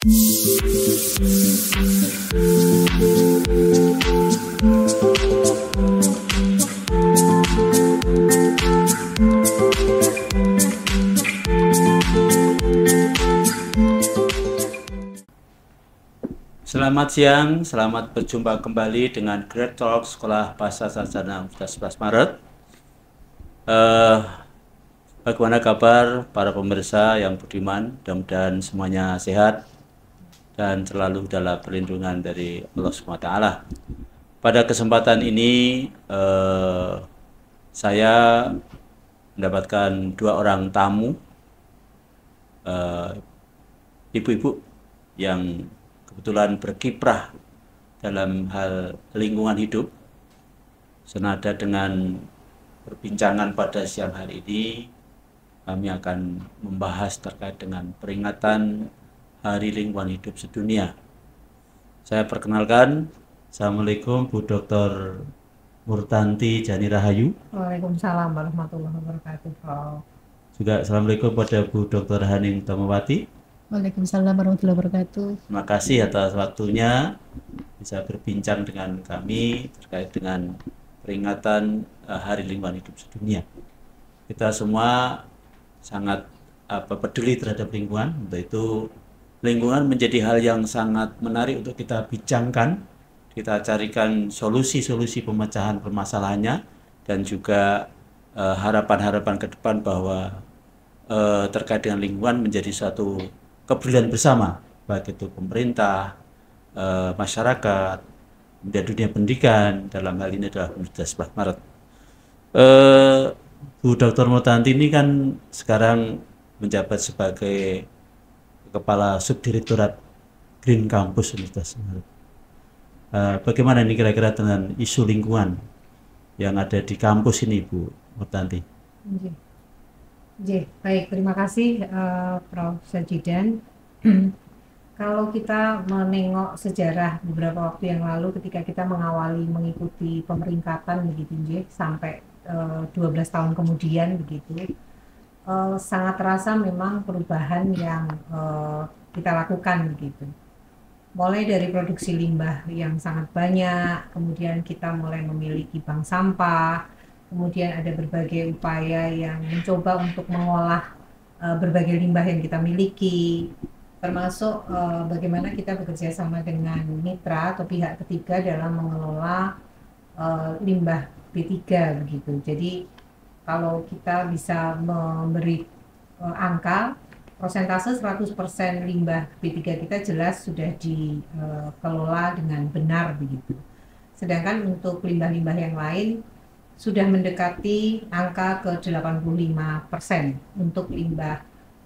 Selamat siang, selamat berjumpa kembali dengan Great Talk Sekolah Bahasa Sarjana Universitas 11 Maret. Bagaimana kabar para pemirsa yang budiman? Mudah-mudahan semuanya sehat dan selalu dalam perlindungan dari Allah SWT. Pada kesempatan ini saya mendapatkan dua orang tamu, ibu-ibu yang kebetulan berkiprah dalam hal lingkungan hidup. Senada dengan perbincangan pada siang hari ini, kami akan membahas terkait dengan peringatan Hari Lingkungan Hidup Sedunia. Saya perkenalkan, Assalamualaikum Bu Dr. Murtanti Jani Rahayu. Waalaikumsalam warahmatullahi wabarakatuh, Prof. Juga Assalamualaikum pada Bu Dr. Haning Tamawati. Waalaikumsalam warahmatullahi wabarakatuh. Terima kasih atas waktunya bisa berbincang dengan kami terkait dengan peringatan Hari Lingkungan Hidup Sedunia. Kita semua sangat peduli terhadap lingkungan, untuk itu lingkungan menjadi hal yang sangat menarik untuk kita bincangkan, kita carikan solusi-solusi pemecahan permasalahannya, dan juga harapan-harapan ke depan bahwa terkait dengan lingkungan menjadi suatu kepedulian bersama, baik itu pemerintah, masyarakat, dan dunia pendidikan, dalam hal ini adalah Universitas 11 Maret. Bu Dr. Murtanti ini kan sekarang menjabat sebagai Kepala Subdirektorat Green Campus Universitas 11 Maret. Bagaimana ini kira-kira dengan isu lingkungan yang ada di kampus ini, Bu Murtanti? Baik, terima kasih Prof. Sajidan. Kalau kita menengok sejarah beberapa waktu yang lalu ketika kita mengawali mengikuti pemeringkatan begitu, sampai 12 tahun kemudian begitu, sangat terasa memang perubahan yang kita lakukan begitu. Mulai dari produksi limbah yang sangat banyak, kemudian kita mulai memiliki bank sampah, kemudian ada berbagai upaya yang mencoba untuk mengolah berbagai limbah yang kita miliki, termasuk bagaimana kita bekerja sama dengan mitra atau pihak ketiga dalam mengelola limbah B3 begitu. Jadi kalau kita bisa memberi angka, persentase 100% limbah B3 kita jelas sudah dikelola dengan benar begitu. Sedangkan untuk limbah-limbah yang lain sudah mendekati angka ke 85% untuk limbah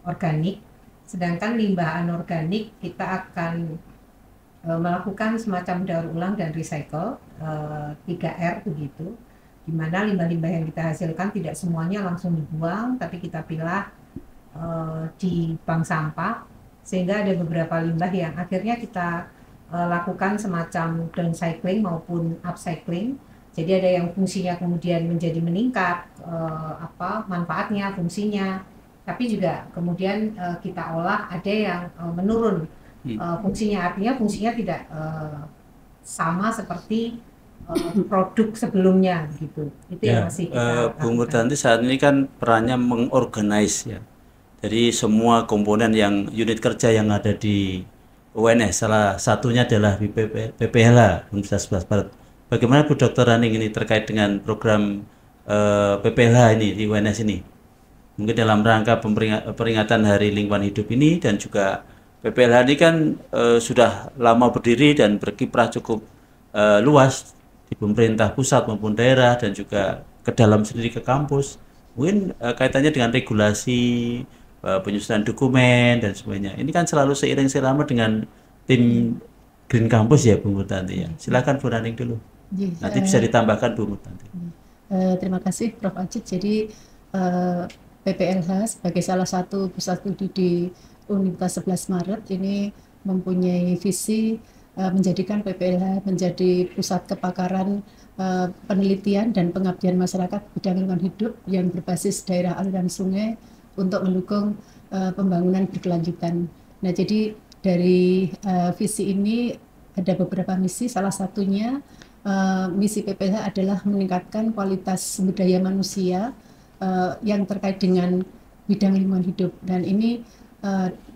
organik, sedangkan limbah anorganik kita akan melakukan semacam daur ulang dan recycle 3R begitu, di mana limbah-limbah yang kita hasilkan tidak semuanya langsung dibuang, tapi kita pilah di bank sampah, sehingga ada beberapa limbah yang akhirnya kita lakukan semacam downcycling maupun upcycling. Jadi ada yang fungsinya kemudian menjadi meningkat, manfaatnya, fungsinya, tapi juga kemudian kita olah ada yang menurun fungsinya, artinya fungsinya tidak sama seperti produk sebelumnya gitu. Itu Ya, yang masih kita Bu Murtanti saat ini kan perannya mengorganize ya. Jadi semua komponen yang unit kerja yang ada di UNS, salah satunya adalah PPLH Universitas 11 Maret. Bagaimana Bu Dr. Haning ini terkait dengan program PPLH ini di UNS ini? Mungkin dalam rangka peringatan Hari Lingkungan Hidup ini, dan juga PPLH ini kan sudah lama berdiri dan berkiprah cukup luas di pemerintah pusat maupun daerah, dan juga ke dalam sendiri ke kampus. Mungkin kaitannya dengan regulasi, penyusunan dokumen dan sebagainya. Ini kan selalu seiring serama dengan tim Green Campus ya Bu Murtanti ya. Silakan Bu Haning dulu. Nanti bisa ditambahkan Bu Murtanti. Terima kasih Prof. Ajit. Jadi PPLH sebagai salah satu pusat studi di Universitas 11 Maret ini mempunyai visi menjadikan PPLH menjadi pusat kepakaran penelitian dan pengabdian masyarakat bidang lingkungan hidup yang berbasis daerah aliran sungai untuk mendukung pembangunan berkelanjutan. Nah, jadi dari visi ini ada beberapa misi, salah satunya misi PPLH adalah meningkatkan kualitas sumber daya manusia yang terkait dengan bidang lingkungan hidup, dan ini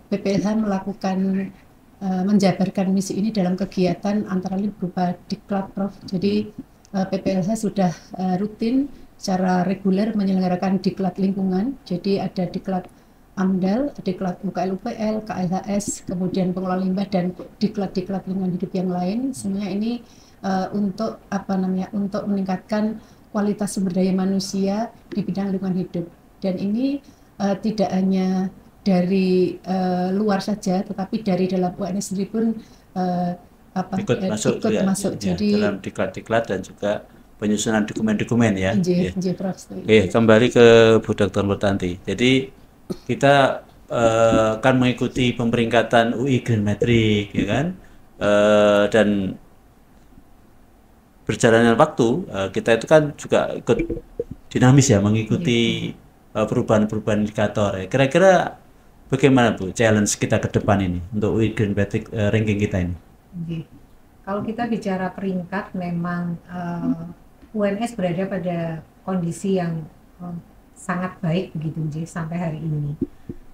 PPLH melakukan menjabarkan misi ini dalam kegiatan antara lain berupa diklat, Prof. Jadi PPLH sudah rutin secara reguler menyelenggarakan diklat lingkungan. Jadi ada diklat AMDAL, diklat UKL-UPL, KLHS, kemudian pengelola limbah, dan diklat-diklat lingkungan hidup yang lain. Semuanya ini untuk untuk meningkatkan kualitas sumber daya manusia di bidang lingkungan hidup. Dan ini tidak hanya dari luar saja, tetapi dari dalam UNS sendiri pun ikut masuk ikut ya, masuk. ya, Jadi dalam diklat-diklat dan juga penyusunan dokumen-dokumen ya. Ya. Prof. Oke, kembali ke Bu Dr. Murtanti. Jadi kita kan mengikuti pemeringkatan UI Green Metric, ya kan, dan berjalannya waktu kita itu kan juga ikut dinamis ya, mengikuti perubahan-perubahan indikator. Kira-kira bagaimana Bu challenge kita ke depan ini untuk UI Green Metric ranking kita ini? Kalau kita bicara peringkat, memang UNS berada pada kondisi yang sangat baik begitu sampai hari ini.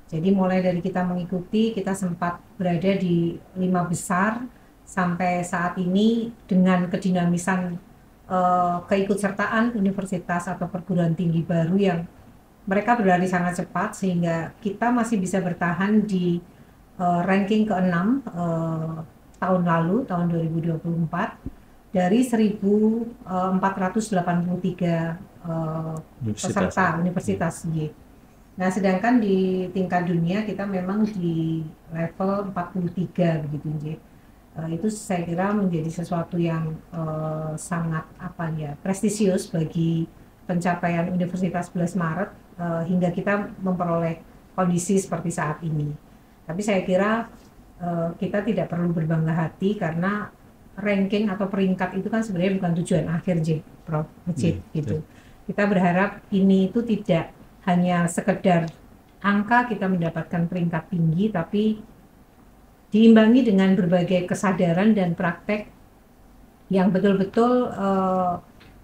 Jadi mulai dari kita mengikuti, kita sempat berada di 5 besar sampai saat ini dengan kedinamisan keikutsertaan universitas atau perguruan tinggi baru yang mereka berlari sangat cepat, sehingga kita masih bisa bertahan di ranking ke-6 tahun lalu, tahun 2024, dari 1.483 peserta universitas. Nah, sedangkan di tingkat dunia kita memang di level 43 begitu. Itu saya kira menjadi sesuatu yang sangat prestisius bagi pencapaian Universitas 11 Maret hingga kita memperoleh kondisi seperti saat ini. Tapi saya kira kita tidak perlu berbangga hati, karena ranking atau peringkat itu kan sebenarnya bukan tujuan akhir, Prof. Gitu. Kita berharap ini itu tidak hanya sekedar angka kita mendapatkan peringkat tinggi, tapi diimbangi dengan berbagai kesadaran dan praktek yang betul-betul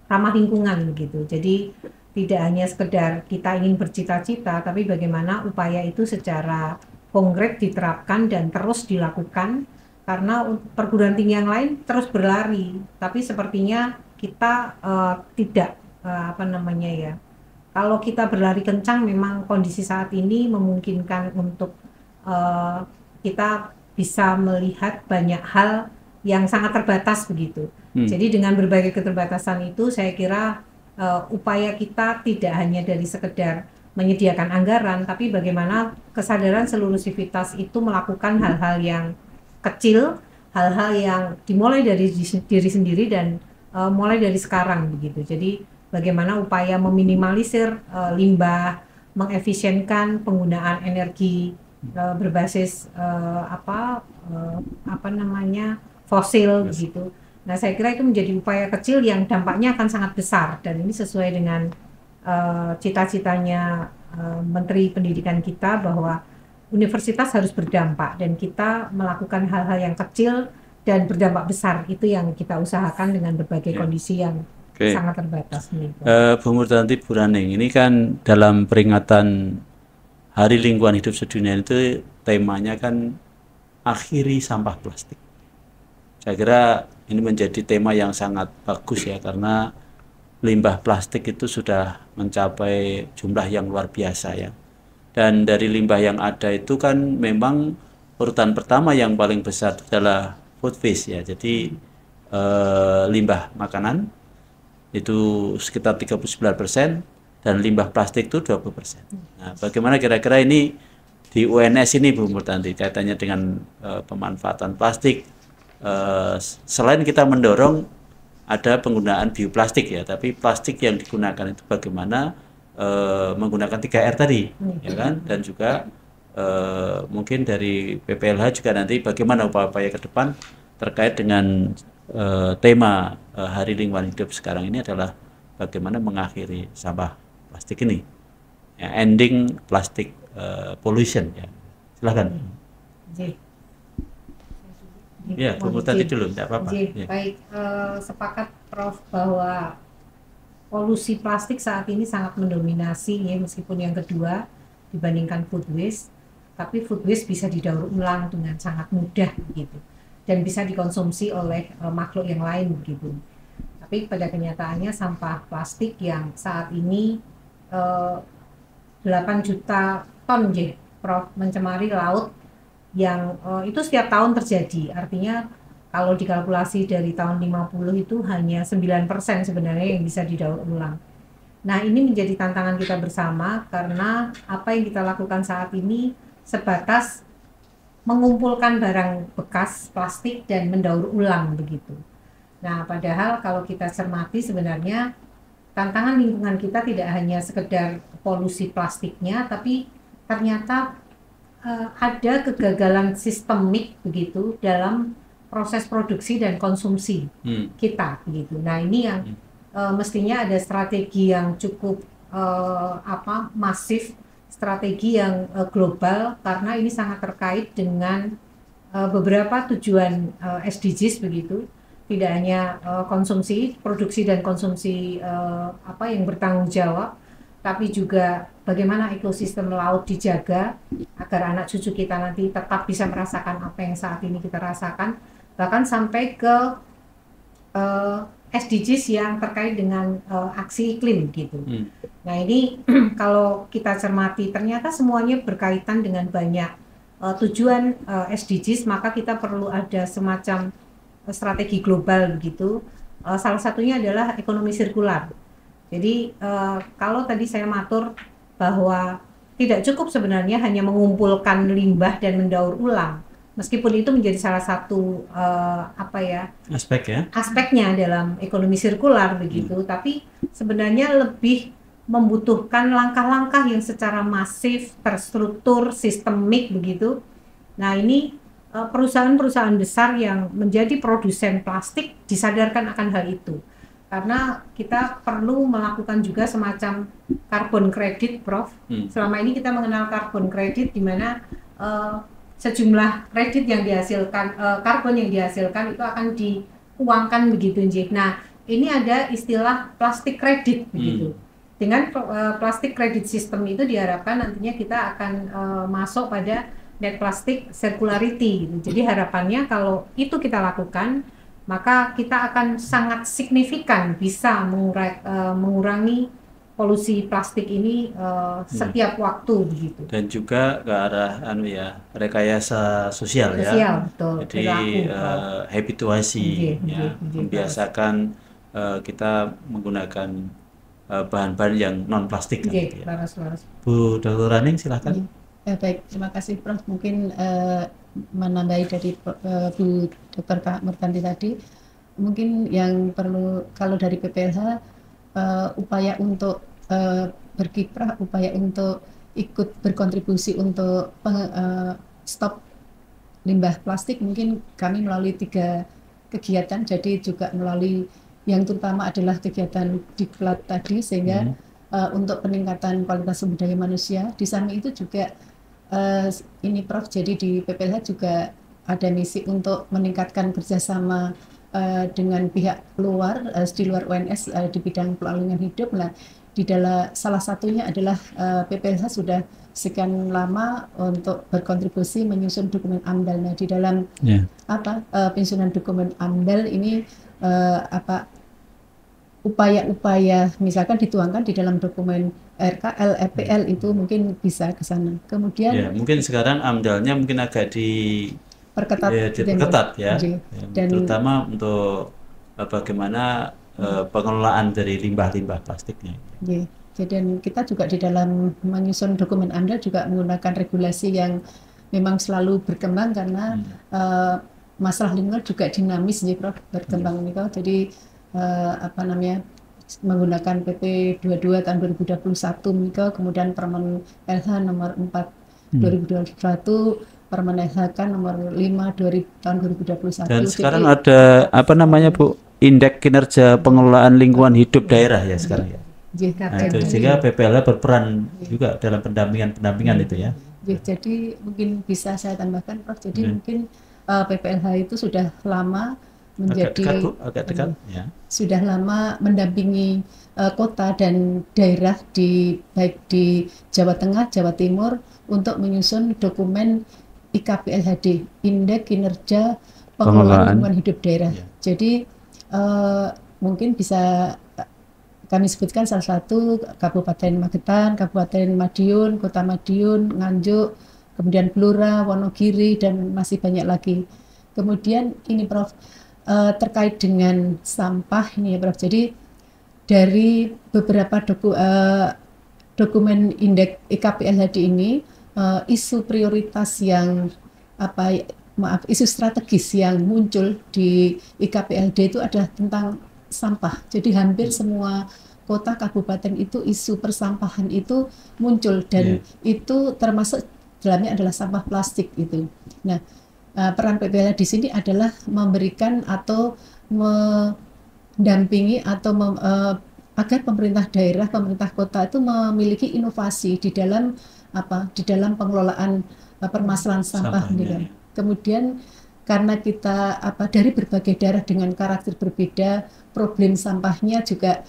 ramah lingkungan begitu. Jadi tidak hanya sekedar kita ingin bercita-cita, tapi bagaimana upaya itu secara konkret diterapkan dan terus dilakukan, karena perguruan tinggi yang lain terus berlari, tapi sepertinya kita tidak kalau kita berlari kencang, memang kondisi saat ini memungkinkan untuk kita bisa melihat banyak hal yang sangat terbatas begitu. Jadi dengan berbagai keterbatasan itu, saya kira upaya kita tidak hanya dari sekedar menyediakan anggaran, tapi bagaimana kesadaran seluruh sivitas itu melakukan hal-hal yang kecil, hal-hal yang dimulai dari diri sendiri dan mulai dari sekarang begitu. Jadi bagaimana upaya meminimalisir limbah, mengefisienkan penggunaan energi berbasis fosil begitu. Nah, saya kira itu menjadi upaya kecil yang dampaknya akan sangat besar, dan ini sesuai dengan cita-citanya Menteri Pendidikan kita bahwa universitas harus berdampak, dan kita melakukan hal-hal yang kecil dan berdampak besar. Itu yang kita usahakan dengan berbagai kondisi yang sangat terbatas. Bu Murtanti, Bu Raning, ini kan dalam peringatan Hari Lingkungan Hidup Sedunia itu temanya kan akhiri sampah plastik. Saya kira ini menjadi tema yang sangat bagus ya, karena limbah plastik itu sudah mencapai jumlah yang luar biasa ya. Dan dari limbah yang ada itu kan memang urutan pertama yang paling besar adalah food waste ya. Jadi limbah makanan itu sekitar 39%, dan limbah plastik itu 20%. Nah, bagaimana kira-kira ini di UNS ini Bu Murtanti kaitannya dengan pemanfaatan plastik? Selain kita mendorong ada penggunaan bioplastik ya, tapi plastik yang digunakan itu bagaimana menggunakan 3R tadi, ya kan? Dan juga mungkin dari PPLH juga nanti bagaimana upaya-upaya ke depan terkait dengan tema Hari Lingkungan Hidup sekarang ini adalah bagaimana mengakhiri sampah plastik ini, ya, ending plastic pollution ya. Silakan. Ya, Bu mohon Murtanti izin. dulu, tidak apa-apa. Izin. Ya. Baik, sepakat Prof bahwa polusi plastik saat ini sangat mendominasi ya, meskipun yang kedua dibandingkan food waste, tapi food waste bisa didaur ulang dengan sangat mudah gitu dan bisa dikonsumsi oleh makhluk yang lain begitu. Tapi pada kenyataannya sampah plastik yang saat ini 8 juta ton Prof mencemari laut yang itu setiap tahun terjadi. Artinya kalau dikalkulasi dari tahun 50 itu hanya 9% sebenarnya yang bisa didaur ulang. Nah, ini menjadi tantangan kita bersama karena apa yang kita lakukan saat ini sebatas mengumpulkan barang bekas plastik dan mendaur ulang begitu. Nah, padahal kalau kita cermati sebenarnya tantangan lingkungan kita tidak hanya sekedar polusi plastiknya, tapi ternyata ada kegagalan sistemik begitu dalam proses produksi dan konsumsi kita begitu. Nah, ini yang mestinya ada strategi yang cukup masif, strategi yang global karena ini sangat terkait dengan beberapa tujuan SDGs begitu. Tidak hanya konsumsi, produksi dan konsumsi yang bertanggung jawab, tapi juga bagaimana ekosistem laut dijaga agar anak cucu kita nanti tetap bisa merasakan apa yang saat ini kita rasakan, bahkan sampai ke SDGs yang terkait dengan aksi iklim gitu. Nah, ini kalau kita cermati ternyata semuanya berkaitan dengan banyak tujuan SDGs, maka kita perlu ada semacam strategi global begitu. Salah satunya adalah ekonomi sirkular. Jadi kalau tadi saya matur bahwa tidak cukup sebenarnya hanya mengumpulkan limbah dan mendaur ulang, meskipun itu menjadi salah satu aspeknya dalam ekonomi sirkular begitu, tapi sebenarnya lebih membutuhkan langkah-langkah yang secara masif, terstruktur, sistemik begitu. Nah, ini perusahaan-perusahaan besar yang menjadi produsen plastik disadarkan akan hal itu. Karena kita perlu melakukan juga semacam carbon credit, Prof. Selama ini kita mengenal carbon credit di mana sejumlah kredit yang dihasilkan, karbon yang dihasilkan itu akan diuangkan begitu, Njih. Nah, ini ada istilah plastik kredit begitu. Dengan plastik kredit system itu diharapkan nantinya kita akan masuk pada net plastic circularity gitu. Jadi harapannya kalau itu kita lakukan, maka kita akan sangat signifikan bisa mengurangi polusi plastik ini setiap waktu begitu. Dan juga ke arah rekayasa sosial ya. Betul. Jadi habituasi ya, membiasakan kita menggunakan bahan-bahan yang non plastik. Gitu, ya. Bu Dr. Raning silahkan. Baik, terima kasih Prof. Mungkin menambahi dari Bu Dr. Murtanti tadi, mungkin yang perlu kalau dari PPLH upaya untuk berkiprah, upaya untuk ikut berkontribusi untuk stop limbah plastik, mungkin kami melalui 3 kegiatan, jadi juga melalui yang terutama adalah kegiatan Diklat tadi, sehingga untuk peningkatan kualitas sumber daya manusia. Di samping itu juga ini Prof, jadi di PPLH juga ada misi untuk meningkatkan kerjasama dengan pihak luar, di luar UNS di bidang pelanggan hidup. Nah, di dalam salah satunya adalah PPLH sudah sekian lama untuk berkontribusi menyusun dokumen AMDAL. Nah, di dalam penyusunan dokumen AMDAL ini upaya-upaya misalkan dituangkan di dalam dokumen RKL, EPL itu mungkin bisa ke sana. Kemudian ya, mungkin sekarang AMDAL-nya mungkin agak diperketat ya. Dan terutama untuk bagaimana pengelolaan dari limbah-limbah plastiknya. Dan kita juga di dalam menyusun dokumen AMDAL juga menggunakan regulasi yang memang selalu berkembang karena masalah lingkungan juga dinamis ya Prof, berkembang nih. Jadi menggunakan PP 22 tahun 2021 kemudian Permen LH nomor 4 2021, Permen LHK nomor 5 tahun 2021. Dan sekarang ada Bu, indeks kinerja pengelolaan lingkungan hidup daerah ya sekarang ya. Sehingga PPLH berperan juga dalam pendampingan itu ya. Jadi mungkin bisa saya tambahkan Prof. Jadi mungkin PPLH itu sudah lama Agak dekat menjadi Bu, agak dekat ya. sudah lama mendampingi kota dan daerah baik di Jawa Tengah, Jawa Timur untuk menyusun dokumen IKPLHD, Indeks Kinerja Pengelolaan Lingkungan Hidup Daerah. Ya. Jadi mungkin bisa kami sebutkan salah satu Kabupaten Magetan, Kabupaten Madiun, Kota Madiun, Nganjuk, kemudian Blora, Wonogiri, dan masih banyak lagi. Kemudian ini Prof, terkait dengan sampah ini ya Prof. Jadi dari beberapa dokumen indeks IKPLHD ini, isu prioritas yang isu strategis yang muncul di IKPLHD itu adalah tentang sampah. Jadi hampir semua kota kabupaten itu isu persampahan itu muncul dan itu termasuk dalamnya adalah sampah plastik itu. Nah, peran PPLH di sini adalah memberikan atau mendampingi atau agar pemerintah daerah, pemerintah kota itu memiliki inovasi di dalam pengelolaan permasalahan sampah. Kemudian karena kita dari berbagai daerah dengan karakter berbeda, problem sampahnya juga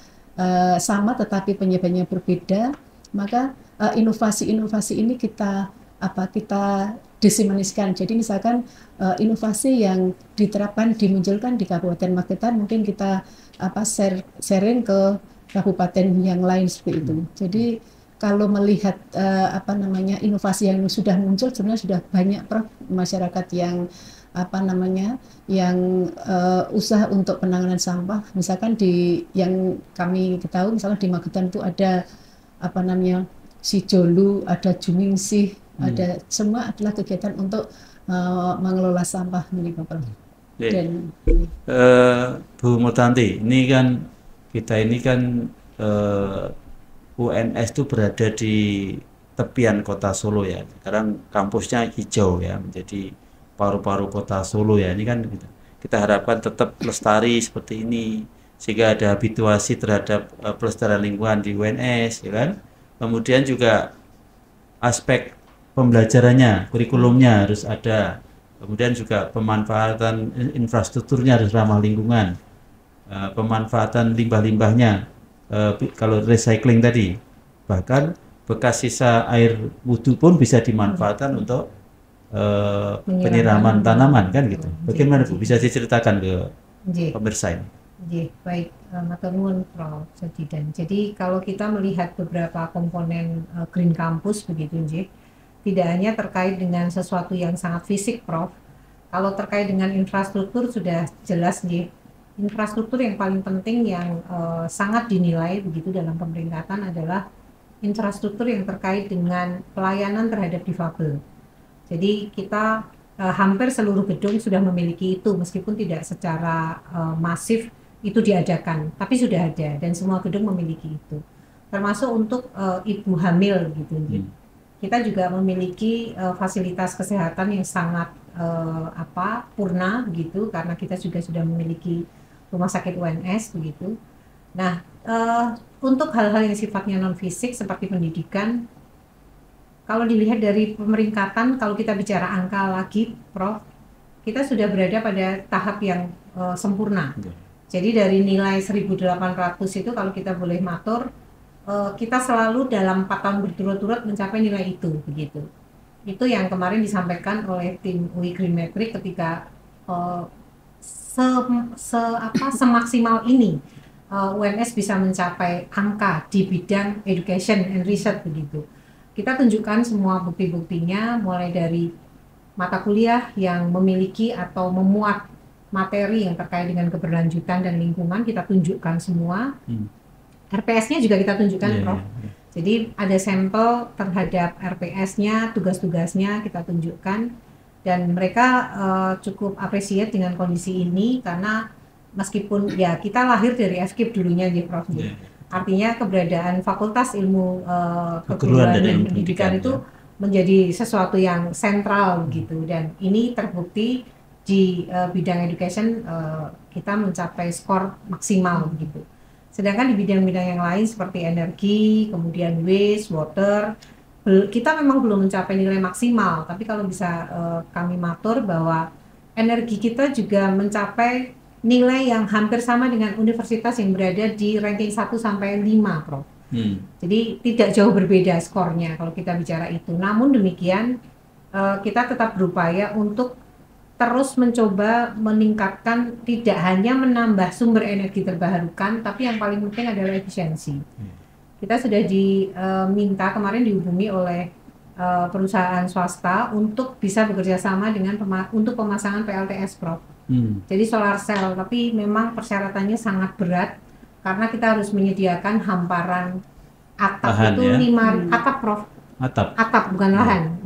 sama tetapi penyebabnya berbeda, maka inovasi-inovasi ini kita diseminasikan. Jadi misalkan inovasi yang diterapkan dimunculkan di Kabupaten Magetan mungkin kita sharing ke kabupaten yang lain seperti itu. Jadi kalau melihat inovasi yang sudah muncul sebenarnya sudah banyak Prof, masyarakat yang usaha untuk penanganan sampah. Misalkan yang kami ketahui misalnya di Magetan itu ada si Jolu, ada Jumingsih, ada semua adalah kegiatan untuk mengelola sampah milik Bapak. Dan Bu Murtanti, ini kan kita UNS itu berada di tepian kota Solo ya. Sekarang kampusnya hijau ya, menjadi paru-paru kota Solo ya. Ini kan kita harapkan tetap lestari seperti ini sehingga ada habituasi terhadap pelestarian lingkungan di UNS ya kan. Kemudian juga aspek pembelajarannya, kurikulumnya harus ada. Kemudian juga pemanfaatan infrastrukturnya harus ramah lingkungan. Pemanfaatan limbah-limbahnya, kalau recycling tadi, bahkan bekas sisa air wudhu pun bisa dimanfaatkan untuk penyiraman tanaman kan gitu. Bagaimana Bu, bisa diceritakan ke pemirsa ini? Baik, matur nuwun Prof. Sajidan. Jadi kalau kita melihat beberapa komponen Green Campus begitu nggih, tidak hanya terkait dengan sesuatu yang sangat fisik Prof. Kalau terkait dengan infrastruktur sudah jelas nggih. Infrastruktur yang paling penting yang sangat dinilai begitu dalam pemeringkatan adalah infrastruktur yang terkait dengan pelayanan terhadap difabel. Jadi kita hampir seluruh gedung sudah memiliki itu meskipun tidak secara masif itu diadakan, tapi sudah ada dan semua gedung memiliki itu. Termasuk untuk ibu hamil gitu. Kita juga memiliki fasilitas kesehatan yang sangat purna begitu karena kita juga sudah memiliki rumah sakit UNS begitu. Nah, untuk hal-hal yang sifatnya non fisik seperti pendidikan, kalau dilihat dari pemeringkatan, kalau kita bicara angka lagi, Prof, kita sudah berada pada tahap yang sempurna. Jadi dari nilai 1.800 itu kalau kita boleh matur, kita selalu dalam 4 tahun berturut-turut mencapai nilai itu begitu. Itu yang kemarin disampaikan oleh tim UI Green Metric ketika semaksimal ini UNS bisa mencapai angka di bidang education and research begitu. Kita tunjukkan semua bukti-buktinya mulai dari mata kuliah yang memiliki atau memuat materi yang terkait dengan keberlanjutan dan lingkungan kita tunjukkan semua. RPS-nya juga kita tunjukkan Prof. Jadi ada sampel terhadap RPS-nya, tugas-tugasnya kita tunjukkan dan mereka cukup appreciate dengan kondisi ini karena meskipun ya kita lahir dari FKIP dulunya ya Prof. Artinya keberadaan Fakultas Ilmu Keguruan dan Pendidikan itu menjadi sesuatu yang sentral gitu dan ini terbukti di bidang education kita mencapai skor maksimal gitu. Sedangkan di bidang-bidang yang lain seperti energi, kemudian waste, water, kita memang belum mencapai nilai maksimal. Tapi kalau bisa kami matur bahwa energi kita juga mencapai nilai yang hampir sama dengan universitas yang berada di ranking 1 sampai 5, Prof. Jadi tidak jauh berbeda skornya kalau kita bicara itu. Namun demikian kita tetap berupaya untuk terus mencoba meningkatkan, tidak hanya menambah sumber energi terbarukan, tapi yang paling penting adalah efisiensi. Kita sudah diminta kemarin dihubungi oleh perusahaan swasta untuk bisa bekerja sama dengan untuk pemasangan PLTS, Prof. Jadi solar cell, tapi memang persyaratannya sangat berat karena kita harus menyediakan hamparan atap lahan, itu ya? Atap, Prof. Atap Bukan lahan.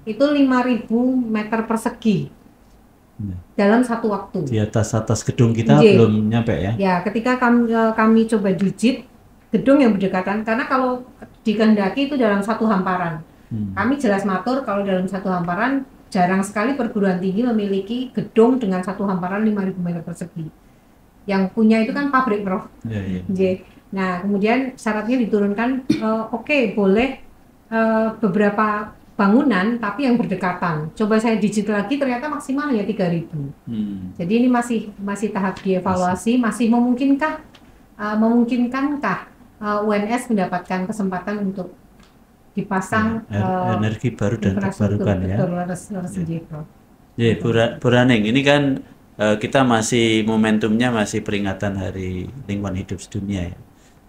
Itu 5.000 meter persegi dalam satu waktu. Di atas gedung kita belum nyampe ya? Ya, ketika kami coba digit gedung yang berdekatan, karena kalau dikehendaki itu dalam satu hamparan. Kami jelas matur kalau dalam satu hamparan jarang sekali perguruan tinggi memiliki gedung dengan satu hamparan 5.000 meter persegi. Yang punya itu kan pabrik, Prof. Nah, kemudian syaratnya diturunkan, oke, boleh beberapa bangunan tapi yang berdekatan. Coba saya digit lagi ternyata maksimal hanya 3.000. Jadi ini masih tahap dievaluasi, masih memungkinkankah UNS mendapatkan kesempatan untuk dipasang energi baru dan terbarukan ya. Bu Raning, ini kan kita masih momentumnya masih peringatan Hari Lingkungan Hidup Sedunia ya.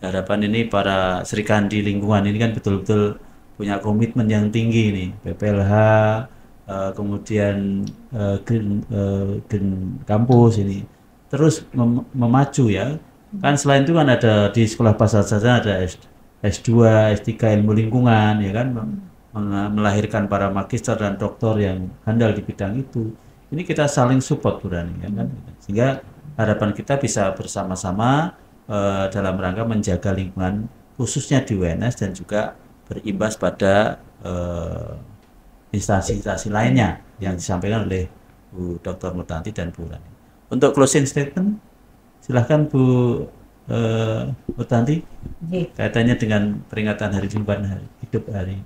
Harapan ini para Serikandi lingkungan ini kan betul-betul punya komitmen yang tinggi nih, PPLH, kemudian Green Campus ini terus memacu ya. Kan selain itu kan ada di sekolah pasar saja ada S2, S3 ilmu lingkungan ya kan, melahirkan para magister dan doktor yang handal di bidang itu. Ini kita saling support Bu Rani ya kan. Sehingga harapan kita bisa bersama-sama dalam rangka menjaga lingkungan khususnya di UNS dan juga berimbas pada instansi-instansi lainnya yang disampaikan oleh Bu Dr. Murtanti dan Bu Rani. Untuk closing statement silahkan Bu Murtanti, kaitannya dengan peringatan Hari Lingkungan Hidup hari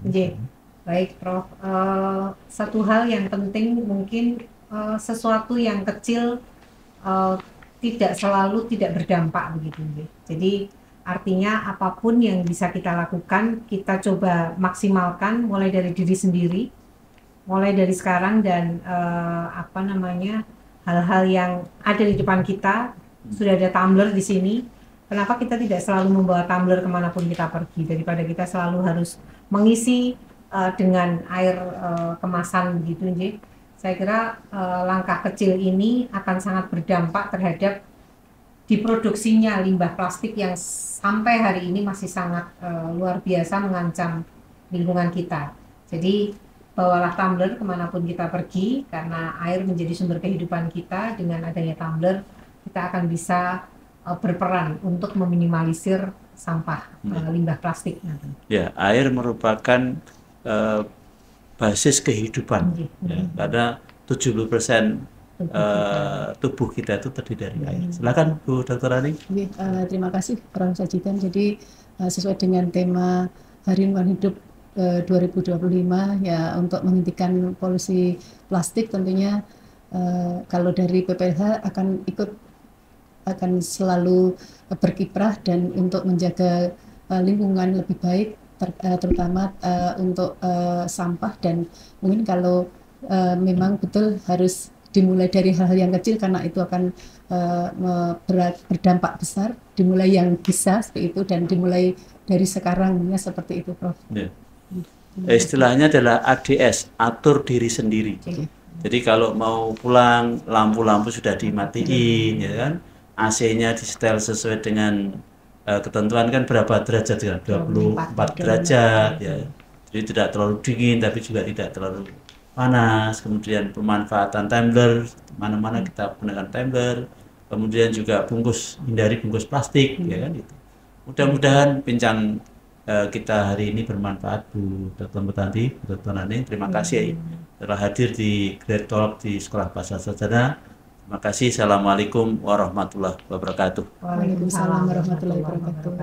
ini. Baik, Prof. Satu hal yang penting mungkin sesuatu yang kecil tidak selalu tidak berdampak begitu. Jadi artinya apapun yang bisa kita lakukan kita coba maksimalkan mulai dari diri sendiri, mulai dari sekarang dan hal-hal yang ada di depan kita. Sudah ada tumbler di sini. Kenapa kita tidak selalu membawa tumbler kemanapun kita pergi, daripada kita selalu harus mengisi dengan air kemasan begitu, Nji. Saya kira langkah kecil ini akan sangat berdampak terhadap diproduksinya limbah plastik yang sampai hari ini masih sangat luar biasa mengancam lingkungan kita. Jadi bawalah tumbler kemanapun kita pergi, karena air menjadi sumber kehidupan kita. Dengan adanya tumbler kita akan bisa berperan untuk meminimalisir sampah limbah plastik. Ya, air merupakan basis kehidupan ya, karena 70% tubuh kita itu terdiri dari air. Silakan Bu Dr. Rani. Terima kasih Prof. Sajidan. Jadi sesuai dengan tema Hari Lingkungan Hidup 2025 ya, untuk menghentikan polusi plastik tentunya kalau dari PPLH akan selalu berkiprah dan untuk menjaga lingkungan lebih baik, terutama untuk sampah. Dan mungkin kalau memang betul harus dimulai dari hal-hal yang kecil, karena itu akan berdampak besar. Dimulai yang bisa seperti itu dan dimulai dari sekarang ya, seperti itu, Prof. Ya. Istilahnya adalah ADS, atur diri sendiri. Jadi kalau mau pulang lampu-lampu sudah dimatiin ya kan, AC-nya disetel sesuai dengan ketentuan kan berapa derajat kan, 24 derajat ya. Jadi tidak terlalu dingin tapi juga tidak terlalu panas. Kemudian pemanfaatan tumbler, mana-mana kita gunakan tumbler. Kemudian juga hindari bungkus plastik ya kan itu. Mudah-mudahan bincang kita hari ini bermanfaat Bu Dr. Murtanti, Bu Dr. Nani. Terima kasih telah hadir di Great Talk di Sekolah Bahasa Sarjana. Terima kasih. Assalamualaikum warahmatullahi wabarakatuh. Waalaikumsalam warahmatullahi wabarakatuh.